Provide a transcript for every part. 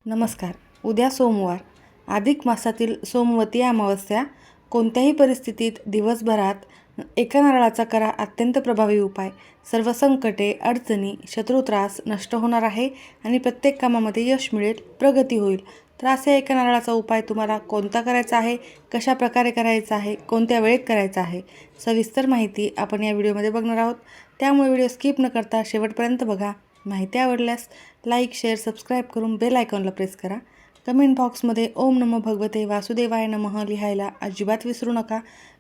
नमस्कार. उद्या सोमवार, अधिक मासातील सोमवती अमावस्या. कोणत्याही परिस्थितीत दिवसभरात एका नारळाचा करा अत्यंत प्रभावी उपाय. सर्व संकटे, अडचणी, शत्रुत्रास नष्ट होणार आहे आणि प्रत्येक कामामध्ये यश मिळेल, प्रगती होईल. तर असा एका नारळाचा उपाय तुम्हाला कोणता करायचा आहे, कशा प्रकारे करायचा आहे, कोणत्या वेळेत करायचा आहे, सविस्तर माहिती आपण या व्हिडिओमध्ये बघणार आहोत. त्यामुळे व्हिडिओ स्किप न करता शेवटपर्यंत बघा. माहिती आवडल्यास लाईक, शेअर, सबस्क्राईब करून बेल आयकॉनला प्रेस करा. कमेंट बॉक्समध्ये ओम नमो भगवते वासुदेवाय नमः लिहायला अजिबात विसरू नका,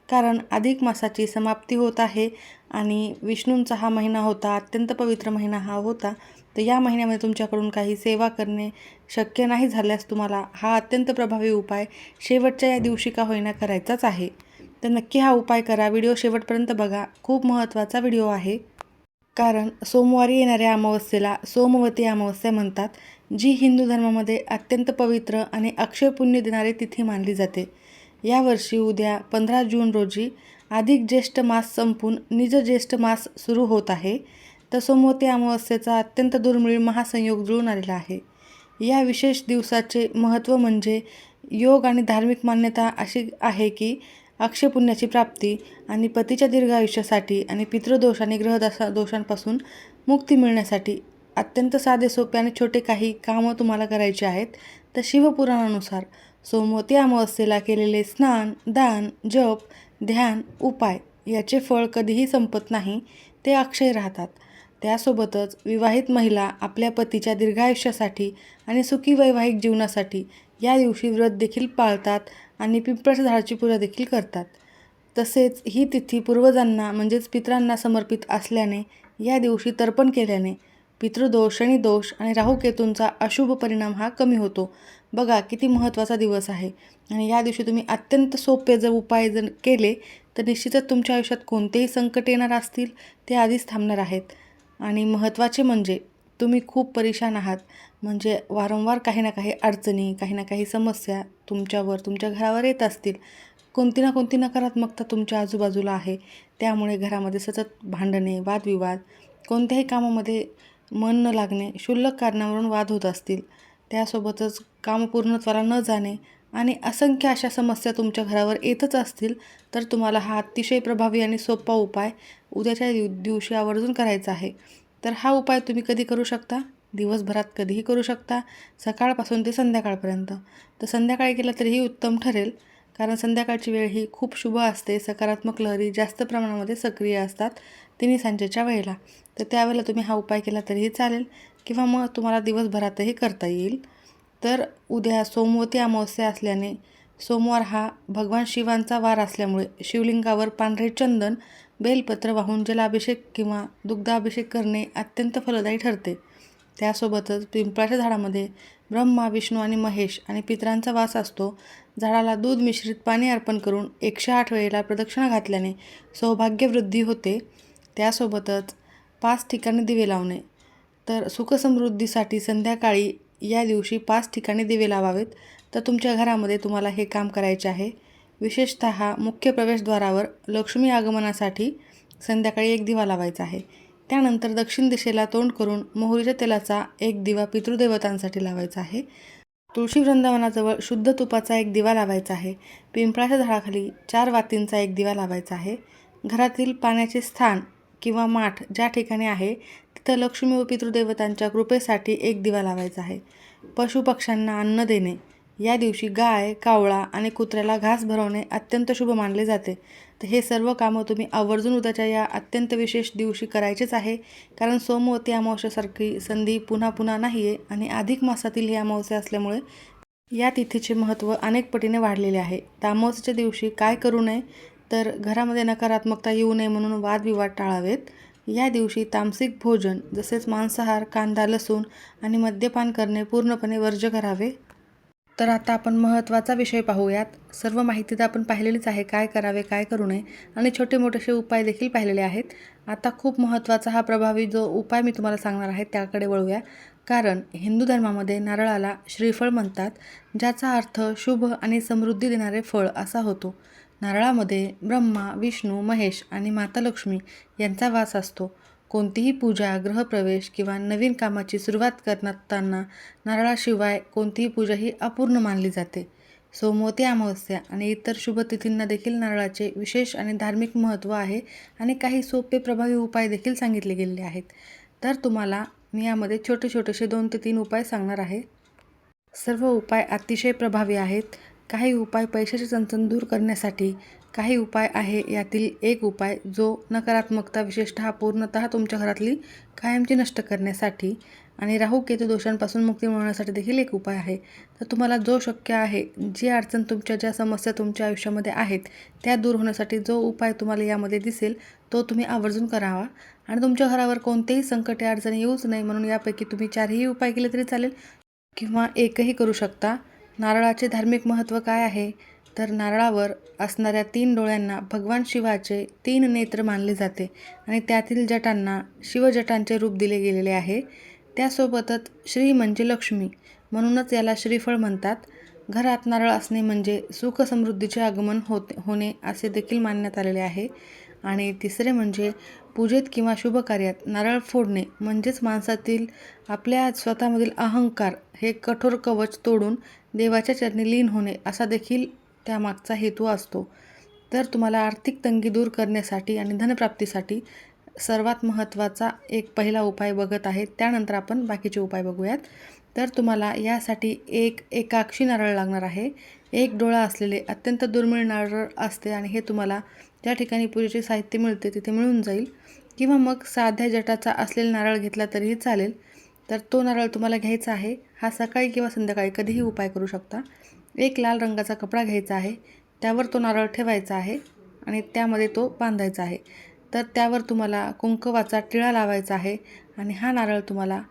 कारण अधिक मासाची समाप्ती होत आहे आणि विष्णूंचा हा महिना होता, अत्यंत पवित्र महिना हा होता. तर या महिन्यामध्ये तुमच्याकडून काही सेवा करणे शक्य नाही झाल्यास तुम्हाला हा अत्यंत प्रभावी उपाय शेवटच्या या दिवशी का होईना करायचाच आहे. तर नक्की हा उपाय करा. व्हिडिओ शेवटपर्यंत बघा, खूप महत्त्वाचा व्हिडिओ आहे. कारण सोमवारी येणाऱ्या अमावस्येला सोमवती अमावस्या म्हणतात, जी हिंदू धर्मामध्ये अत्यंत पवित्र आणि अक्षय पुण्य देणारी तिथी मानली जाते. यावर्षी उद्या 15 जून रोजी अधिक ज्येष्ठ मास संपून निज ज्येष्ठ मास सुरू होत आहे. तर सोमवती अमावस्येचा अत्यंत दुर्मिळ महासंयोग जुळून आलेला आहे. या विशेष दिवसाचे महत्त्व म्हणजे योग आणि धार्मिक मान्यता अशी आहे की अक्षय पुण्याची प्राप्ती आणि पतीच्या दीर्घ आयुष्यासाठी आणि पितृदोष आणि दोषांपासून मुक्ती मिळण्यासाठी अत्यंत साधे, सोपे आणि छोटे काही कामं तुम्हाला करायची आहेत. तर शिवपुराणानुसार सोमवती अमावस्येला केलेले स्नान, दान, जप, ध्यान, उपाय याचे फळ कधीही संपत नाही, ते अक्षय राहतात. त्यासोबतच विवाहित महिला आपल्या पतीच्या दीर्घायुष्यासाठी आणि सुखी वैवाहिक जीवनासाठी या दिवशी व्रत देखील पाळतात आणि पिंपळाच्या झाडाची पूजा देखील करतात. तसेच ही तिथी पूर्वजांना म्हणजेच पितरांना समर्पित असल्याने या दिवशी तर्पण केल्याने पितृदोष, शनिदोष आणि राहुकेतूंचा अशुभ परिणाम हा कमी होतो. बघा किती महत्त्वाचा दिवस आहे आणि या दिवशी तुम्ही अत्यंत सोपे जर उपाय जर केले तर निश्चितच तुमच्या आयुष्यात कोणतेही संकट येणार असतील ते आधीच थांबणार आहेत. आणि महत्त्वाचे म्हणजे तुम्ही खूप परेशान आहात, म्हणजे वारंवार काही ना काही अडचणी, काही ना काही समस्या तुमच्यावर, तुमच्या घरावर येत असतील. कोणती ना कोणती नकारात्मकता तुमच्या आजूबाजूला आहे. त्यामुळे घरामध्ये सतत भांडणे, वादविवाद, कोणत्याही कामामध्ये मन न लागणे, क्षुल्लक कारणावरून वाद होत असतील. त्यासोबतच काम पूर्णत्वाला न जाणे आणि असंख्य अशा समस्या तुमच्या घरावर येतच असतील, तर तुम्हाला हा अतिशय प्रभावी आणि सोपा उपाय उद्याच्या दिवशी आवर्जून करायचा आहे. तर हा उपाय तुम्ही कधी करू शकता? दिवसभरात कधीही करू शकता, सकाळपासून ते संध्याकाळपर्यंत. तर संध्याकाळी केलं तरीही उत्तम ठरेल, कारण संध्याकाळची वेळ ही खूप शुभ असते. सकारात्मक लहरी जास्त प्रमाणामध्ये सक्रिय असतात तिन्ही सांजेच्या वेळेला. तर त्यावेळेला तुम्ही हा उपाय केला तरीही चालेल किंवा मग तुम्हाला दिवसभरातही करता येईल. तर उद्या सोमवती अमावस्या असल्याने सोमवार हा भगवान शिवांचा वार असल्यामुळे शिवलिंगावर पांढरे चंदन, बेलपत्र वाहून जलाभिषेक किंवा दुग्धाभिषेक करणे अत्यंत फलदायी ठरते. त्यासोबतच पिंपळाच्या झाडामध्ये ब्रह्मा, विष्णू आणि महेश आणि पितरांचा वास असतो. झाडाला दूध मिश्रित पाणी अर्पण करून 108 वेळेला प्रदक्षिणा घातल्याने सौभाग्यवृद्धी होते. त्यासोबतच 5 ठिकाणी दिवे लावणे. तर सुखसमृद्धीसाठी संध्याकाळी या दिवशी 5 ठिकाणी दिवे लावावेत. तर तुमच्या घरामध्ये तुम्हाला हे काम करायचे आहे. विशेषतः मुख्य प्रवेशद्वारावर लक्ष्मी आगमनासाठी संध्याकाळी एक दिवा लावायचा आहे. त्यानंतर दक्षिण दिशेला तोंड करून मोहरीच्या तेलाचा एक दिवा पितृदेवतांसाठी लावायचा आहे. तुळशी वृंदावनाजवळ शुद्ध तुपाचा एक दिवा लावायचा आहे. पिंपळाच्या झाडाखाली 4 वातींचा एक दिवा लावायचा आहे. घरातील पाण्याचे स्थान किंवा माठ ज्या ठिकाणी आहे तिथं लक्ष्मी व पितृदेवतांच्या कृपेसाठी एक दिवा लावायचा आहे. पशुपक्ष्यांना अन्न देणे. या दिवशी गाय, कावळा आणि कुत्र्याला घास भरवणे अत्यंत शुभ मानले जाते. तर हे सर्व कामं तुम्ही आवर्जून उद्याच्या या अत्यंत विशेष दिवशी करायचेच आहे, कारण सोमवती अमावस्यासारखी संधी पुन्हा पुन्हा नाही आहे आणि अधिक मासातील ही अमावस्या असल्यामुळे या तिथीचे महत्त्व अनेक पटीने वाढलेले आहे. तर अमावस्येच्या दिवशी काय करू नये, तर घरामध्ये नकारात्मकता येऊ नये म्हणून वादविवाद टाळावेत. या दिवशी तामसिक भोजन जसेच मांसाहार, कांदा, लसूण आणि मद्यपान करणे पूर्णपणे वर्ज्य करावे. तर आता आपण महत्त्वाचा विषय पाहूयात. सर्व माहिती तर आपण पाहिलेलीच आहे, काय करावे, काय करू नये आणि छोटे मोठेसे उपाय देखील पाहिलेले आहेत. आता खूप महत्त्वाचा हा प्रभावी जो उपाय मी तुम्हाला सांगणार आहे त्याकडे वळूया. कारण हिंदू धर्मामध्ये नारळाला श्रीफळ म्हणतात, ज्याचा अर्थ शुभ आणि समृद्धी देणारे फळ असा होतो. नारळामध्ये ब्रह्मा, विष्णू, महेश आणि माता लक्ष्मी यांचा वास असतो. कोणतीही पूजा, गृहप्रवेश किंवा नवीन कामाची सुरुवात करताना नारळाशिवाय कोणतीही पूजा ही अपूर्ण मानली जाते. सोमवती अमावस्या आणि इतर शुभतिथींना देखील नारळाचे विशेष आणि धार्मिक महत्त्व आहे आणि काही सोपे प्रभावी उपाय देखील सांगितले गेलेले आहेत. तर तुम्हाला मी यामध्ये छोटेसे 2 ते 3 उपाय सांगणार आहे. सर्व उपाय अतिशय प्रभावी आहेत. काही उपाय पैशाची चणचण दूर करण्यासाठी, काही उपाय आहे यातील एक उपाय जो नकारात्मकता विशेषतः पूर्णतः तुमच्या घरातली कायमची नष्ट करण्यासाठी आणि राहू केतू दोषांपासून मुक्ती मिळवण्यासाठी देखील एक उपाय आहे. तर तुम्हाला जो शक्य आहे, जी अडचण ज्या समस्या तुमच्या आयुष्यामध्ये आहेत त्या दूर होण्यासाठी जो उपाय तुम्हाला यामध्ये दिसेल तो तुम्ही आवर्जून करावा आणि तुमच्या घरावर कोणतेही संकटे अडचणी येऊच नाही म्हणून यापैकी तुम्ही 4ही उपाय केले तरी चालेल किंवा एकही करू शकता. नारळाचे धार्मिक महत्त्व काय आहे? तर नारळावर असणाऱ्या 3 डोळ्यांना भगवान शिवाचे 3 नेत्र मानले जाते आणि त्यातील जटांना शिवजटांचे रूप दिले गेलेले आहे. त्यासोबतच श्री म्हणजे लक्ष्मी, म्हणूनच याला श्रीफळ म्हणतात. घरात नारळ असणे म्हणजे सुख समृद्धीचे आगमन होणे असे देखील मानण्यात आलेले आहे. आणि तिसरे म्हणजे पूजेत किंवा शुभ कार्यात नारळ फोडणे म्हणजेच माणसातील आपल्या स्वतःमधील अहंकार हे कठोर कवच तोडून देवाच्या चरणी लीन होणे असा देखील त्यामागचा हेतू असतो. तर तुम्हाला आर्थिक तंगी दूर करण्यासाठी आणि धनप्राप्तीसाठी सर्वात महत्त्वाचा एक पहिला उपाय बघत आहे. त्यानंतर आपण बाकीचे उपाय बघूयात. तर तुम्हाला यासाठी एक एकाक्षी नारळ लागणार आहे. एक डोळा असलेले अत्यंत दुर्मिळ नारळ असते आणि हे तुम्हाला ज्या ठिकाणी पूजेचे साहित्य मिळते तिथे मिळून जाईल किंवा मग साध्या जटाचा असलेला नारळ घेतला तरीही चालेल. तर तो नारळ तुम्हाला घ्यायचा आहे. हा सकाळी किंवा संध्याकाळी कधीही उपाय करू शकता. एक लाल रंगाचा कपडा घ्यायचा आहे, त्यावर तो नारळ ठेवायचा आहे आणि त्यामध्ये तो बांधायचा आहे. तर त्यावर तुम्हाला कुंकवाचा टिळा लावायचा आहे आणि हा नारळ तुम्हाला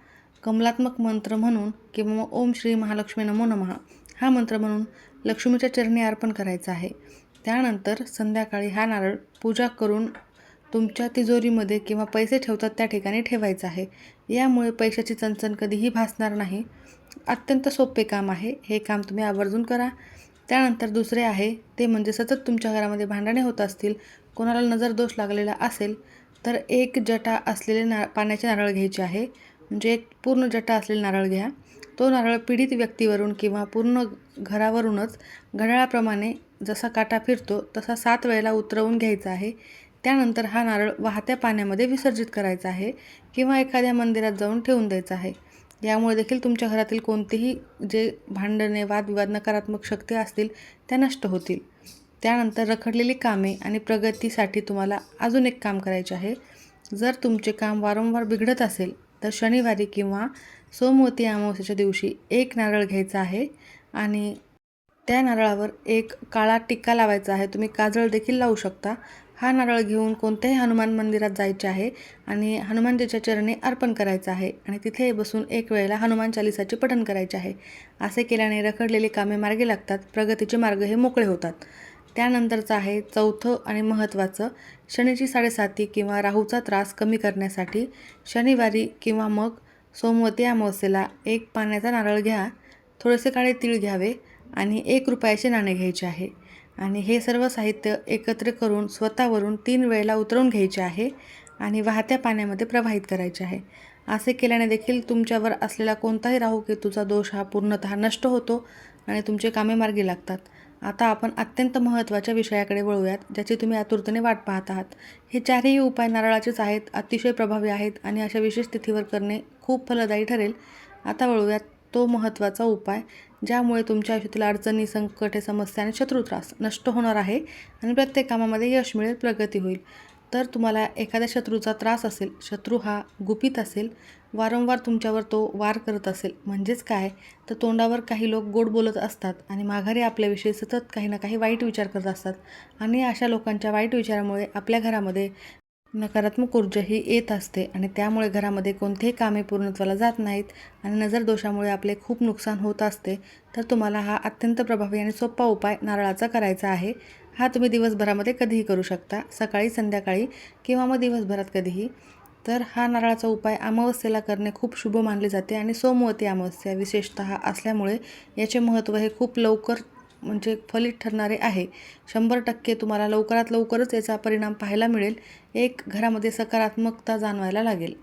कमलात्मक मंत्र म्हणून किंवा ओम श्री महालक्ष्मी नमो नमः हा मंत्र म्हणून लक्ष्मीच्या चरणी अर्पण करायचा आहे. त्यानंतर संध्याकाळी हा नारळ पूजा करून तुमच्या तिजोरीमध्ये किंवा पैसे ठेवतात त्या ठिकाणी ठेवायचा आहे. यामुळे पैशाची चणचण कधीही भासणार नाही. अत्यंत सोपे काम आहे. हे काम तुम्ही आवर्जून करा. त्यानंतर दुसरे आहे ते म्हणजे सतत तुमच्या घरामध्ये भांडणे होत असतील, कोणाला नजर दोष लागलेला असेल तर एक जटा असलेले पाण्याचे नारळ घ्यायचे आहे. म्हणजे एक पूर्ण जटा असलेले नारळ घ्या. तो नारळ पीडित व्यक्तीवरून किंवा पूर्ण घरावरूनच घड्याळाप्रमाणे जसा काटा फिरतो तसा 7 वेळेला उतरवून घ्यायचा आहे. त्यानंतर हा नारळ वाहत्या पाण्यामध्ये विसर्जित करायचा आहे किंवा एखाद्या मंदिरात जाऊन ठेवून द्यायचा आहे. यामुळे देखील तुमच्या घरातील कोणतेही जे भांडणे, वादविवाद, नकारात्मक शक्ती असतील त्या नष्ट होतील. त्यानंतर रखडलेली कामे आणि प्रगतीसाठी तुम्हाला अजून एक काम करायचे आहे. जर तुमचे काम वारंवार बिघडत असेल तर शनिवारी किंवा सोमवती अमावस्येच्या दिवशी एक नारळ घ्यायचा आहे आणि त्या नारळावर एक काळा टिक्का लावायचा आहे. तुम्ही काजळ देखील लावू शकता. हा नारळ घेऊन कोणत्याही हनुमान मंदिरात जायचे आहे आणि हनुमानजीच्या चरणी अर्पण करायचं आहे आणि तिथे बसून एक वेळेला हनुमान चालीसाचे पठण करायचे आहे. असे केल्याने रखडलेली कामे मार्गी लागतात, प्रगतीचे मार्ग हे मोकळे होतात. त्यानंतरचं आहे चौथं आणि महत्त्वाचं, शनीची 7.5 किंवा राहूचा त्रास कमी करण्यासाठी शनिवारी किंवा मग सोमवती अमावस्येला एक पाण्याचा नारळ घ्या, थोडेसे काळे तीळ घ्यावे आणि 1 रुपयाचे नाणे घ्यायचे आहे आणि हे सर्व साहित्य एकत्र करून स्वतःवरून 3 वेळेला उतरवून घ्यायचे आहे आणि वाहत्या पाण्यामध्ये प्रवाहित करायचे आहे. असे केल्याने देखील तुमच्यावर असलेला कोणताही राहू केतूचा दोष हा पूर्णतः नष्ट होतो आणि तुमचे कामे मार्गी लागतात. आता आपण अत्यंत महत्त्वाच्या विषयाकडे वळूयात, ज्याची तुम्ही आतुरतेने वाट पाहत आहात. हे 4ही उपाय नारळाचेच आहेत, अतिशय प्रभावी आहेत आणि अशा विशेष तिथीवर करणे खूप फलदायी ठरेल. आता वळूयात तो महत्त्वाचा उपाय ज्यामुळे तुमच्या आयुष्यातील अडचणी, संकटे, समस्या आणि शत्रुत्रास नष्ट होणार आहे आणि प्रत्येक कामामध्ये यश मिळेल, प्रगती होईल. तर तुम्हाला एखाद्या शत्रूचा त्रास असेल, शत्रू हा गुपित असेल, वारंवार तुमच्यावर तो वार करत असेल, म्हणजेच काय तर तोंडावर काही लोक गोड बोलत असतात आणि माघारी आपल्याविषयी सतत काही ना काही वाईट विचार करत असतात आणि अशा लोकांच्या वाईट विचारामुळे आपल्या घरामध्ये नकारात्मक ऊर्जा ही येत असते आणि त्यामुळे घरामध्ये कोणतेही कामे पूर्णत्वाला जात नाहीत आणि नजरदोषामुळे आपले खूप नुकसान होत असते. तर तुम्हाला हा अत्यंत प्रभावी आणि सोपा उपाय नारळाचा करायचा आहे. हा तुम्ही दिवसभरामध्ये कधीही करू शकता, सकाळी, संध्याकाळी किंवा मग दिवसभरात कधीही. तर हा नारळाचा उपाय अमावस्येला करणे खूप शुभ मानले जाते आणि सोमवती अमावस्या विशेषतः असल्यामुळे याचे महत्त्व हे खूप लवकर म्हणजे फलित ठरणारे आहे. 100% तुम्हाला लवकरात लवकरच याचा परिणाम पाहायला मिळेल. एक घरामध्ये सकारात्मकता जाणवायला लागेल.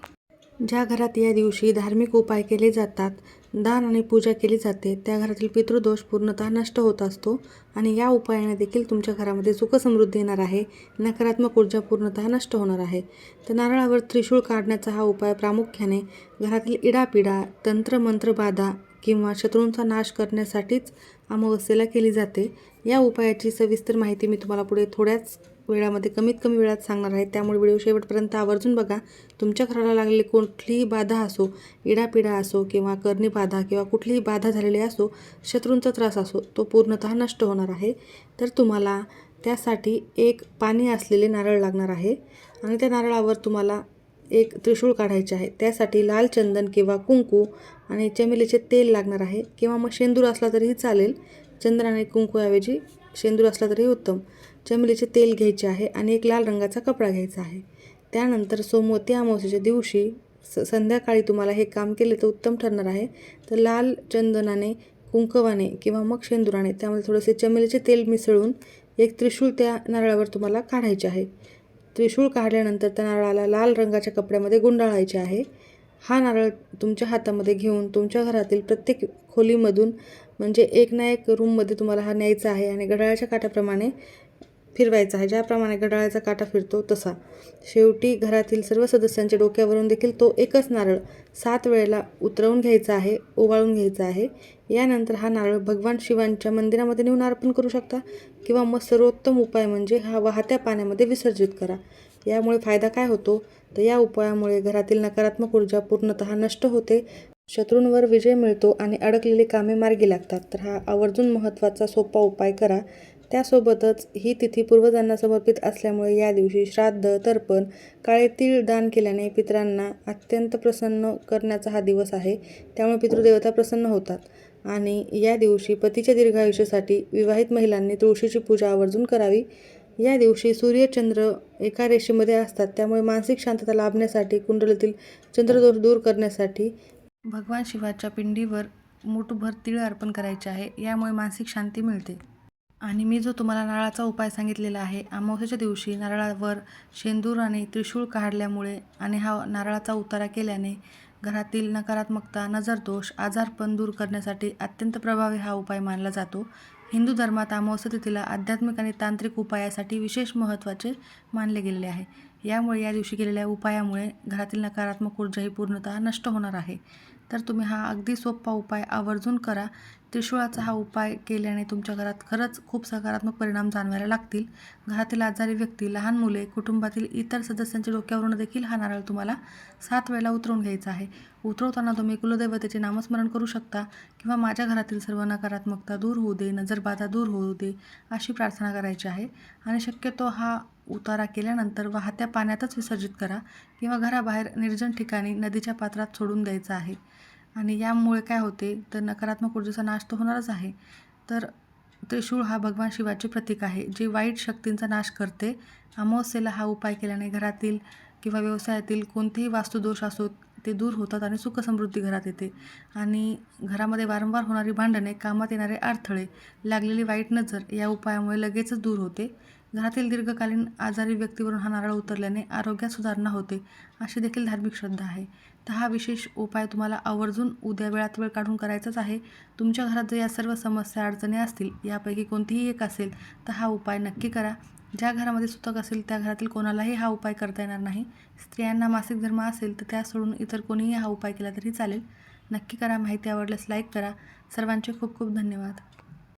ज्या घरात या दिवशी धार्मिक उपाय केले जातात, दान आणि पूजा केली जाते, त्या घरातील पितृदोष पूर्णतः नष्ट होत असतो आणि या उपायाने देखील तुमच्या घरामध्ये सुखसमृद्धी येणार आहे. नकारात्मक ऊर्जा पूर्णतः नष्ट होणार आहे. तर नारळावर त्रिशूळ काढण्याचा हा उपाय प्रामुख्याने घरातील इडापिडा, तंत्रमंत्र बाधा किंवा शत्रूंचा नाश करण्यासाठीच अमावस्येला केली जाते. या उपायाची सविस्तर माहिती मी तुम्हाला पुढे थोड्याच वेळामध्ये कमीत कमी वेळात सांगणार आहे. त्यामुळे व्हिडिओ शेवटपर्यंत आवर्जून बघा. तुमच्या घराला लागलेली कुठलीही बाधा असो, इडापिडा असो किंवा करणी बाधा किंवा कुठलीही बाधा झालेली असो, शत्रूंचा त्रास असो, तो पूर्णतः नष्ट होणार आहे. तर तुम्हाला त्यासाठी एक पाणी असलेले नारळ लागणार आहे आणि त्या नारळावर तुम्हाला एक त्रिशूळ काढायचे आहे. त्यासाठी लाल चंदन किंवा कुंकू आणि चमेलीचे तेल लागणार आहे किंवा मग शेंदूर असला तरीही चालेल. चंदन आणि कुंकूऐवजी शेंदूर असला तरी उत्तम. चमेलीचे तेल घ्यायचे आहे आणि एक लाल रंगाचा कपडा घ्यायचा आहे. त्यानंतर सोमवती अमावस्येच्या दिवशी संध्याकाळी तुम्हाला हे काम केले तर उत्तम ठरणार आहे. तर लाल चंदनाने, कुंकवाने किंवा मग शेंदुराने त्यामध्ये थोडेसे चमेलीचे तेल मिसळून एक त्रिशूळ त्या नारळावर तुम्हाला काढायचे आहे. त्रिशूळ काढल्यानंतर त्या नारळाला लाल रंगाच्या कपड्यामध्ये गुंडाळायचे आहे. हा नारळ तुमच्या हातामध्ये घेऊन तुमच्या घरातील प्रत्येक खोलीमधून म्हणजे एक ना एक रूममध्ये तुम्हाला हा न्यायचा आहे आणि घड्याळाच्या काट्याप्रमाणे फिरवायचा आहे. ज्याप्रमाणे घड्याळाचा काटा फिरतो तसा. शेवटी घरातील सर्व सदस्यांच्या डोक्यावरून देखील तो एकच नारळ 7 वेळेला उतरवून घ्यायचा आहे, ओवाळून घ्यायचा आहे. यानंतर हा नारळ भगवान शिवांच्या मंदिरामध्ये नेऊन अर्पण करू शकता किंवा मग सर्वोत्तम उपाय म्हणजे हा वाहत्या पाण्यामध्ये विसर्जित करा. यामुळे फायदा काय होतो तर या उपायामुळे घरातील नकारात्मक ऊर्जा पूर्णतः नष्ट होते, शत्रूंवर विजय मिळतो आणि अडकलेली कामे मार्गी लागतात. तर हा आवर्जून महत्त्वाचा सोपा उपाय करा. त्यासोबतच ही तिथी पूर्वजांना समर्पित असल्यामुळे या दिवशी श्राद्ध, तर्पण, काळे तीळ दान केल्याने पितरांना अत्यंत प्रसन्न करण्याचा हा दिवस आहे. त्यामुळे पितृदेवता प्रसन्न होतात आणि या दिवशी पतीच्या दीर्घायुष्यासाठी विवाहित महिलांनी तुळशीची पूजा आवर्जून करावी. या दिवशी सूर्य चंद्र एका रेषेमध्ये असतात. त्यामुळे मानसिक शांतता लाभण्यासाठी, कुंडलीतील चंद्रदोष दूर करण्यासाठी भगवान शिवाच्या पिंडीवर मूठभर तीळ अर्पण करायचे आहे. यामुळे मानसिक शांती मिळते. आणि मी जो तुम्हाला नारळाचा उपाय सांगितलेला आहे, अमावस्येच्या दिवशी नारळावर शेंदूर आणि त्रिशूळ काढल्यामुळे आणि हा नारळाचा उतारा केल्याने घरातील नकारात्मकता, नजरदोष, आजारपण दूर करण्यासाठी अत्यंत प्रभावी हा उपाय मानला जातो. हिंदू धर्मात अमावस्या तिथीला आध्यात्मिक आणि तांत्रिक उपायासाठी विशेष महत्त्वाचे मानले गेलेले आहे. यामुळे या दिवशी केलेल्या उपायामुळे घरातील नकारात्मक ऊर्जाही पूर्णतः नष्ट होणार आहे. तर तुम्ही हा अगदी सोपा उपाय आवर्जून करा. त्रिशूळाचा हा उपाय केल्याने तुमच्या घरात खरंच खूप सकारात्मक परिणाम जाणवायला लागतील. घरातील आजारी व्यक्ती, लहान मुले, कुटुंबातील इतर सदस्यांच्या डोक्यावरून देखील हा नारळ तुम्हाला 7 वेळेला उतरवून घ्यायचा आहे. उतरवताना तुम्ही कुलदैवतेचे नामस्मरण करू शकता किंवा माझ्या घरातील सर्व नकारात्मकता दूर होऊ दे, नजरबाधा दूर होऊ दे अशी प्रार्थना करायची आहे. आणि शक्यतो हा उतारा केल्यानंतर वाहत्या पाण्यातच विसर्जित करा किंवा घराबाहेर निर्जन ठिकाणी नदीच्या पात्रात सोडून द्यायचा आहे. आणि यामुळे काय होते तर नकारात्मक ऊर्जेचा नाश तर होणारच आहे. तर त्रिशूळ हा भगवान शिवाचे प्रतीक आहे, जे वाईट शक्तींचा नाश करते. अमावस्येला हा उपाय केल्याने घरातील किंवा व्यवसायातील कोणतेही वास्तुदोष असोत ते दूर होतात आणि सुखसमृद्धी घरात येते. आणि घरामध्ये वारंवार होणारी भांडणे, कामात येणारे अडथळे, लागलेली वाईट नजर या उपायामुळे लगेचच दूर होते. घरातील दीर्घकालीन आजारी व्यक्तीवरून हा नारळ उतरल्याने आरोग्यात सुधारणा होते, अशी देखील धार्मिक श्रद्धा आहे. तर हा विशेष उपाय तुम्हाला आवर्जून उद्या वेळात वेळ काढून करायचाच आहे. तुमच्या घरात जर या सर्व समस्या, अडचणी असतील, यापैकी कोणतीही एक असेल तर हा उपाय नक्की करा. ज्या घरामध्ये सुतक असेल त्या घरातील कोणालाही हा उपाय करता येणार नाही. स्त्रियांना मासिक धर्म असेल तर त्या सोडून इतर कोणीही हा उपाय केला तरी चालेल. नक्की करा. माहिती आवडल्यास लाईक करा. सर्वांचे खूप खूप धन्यवाद.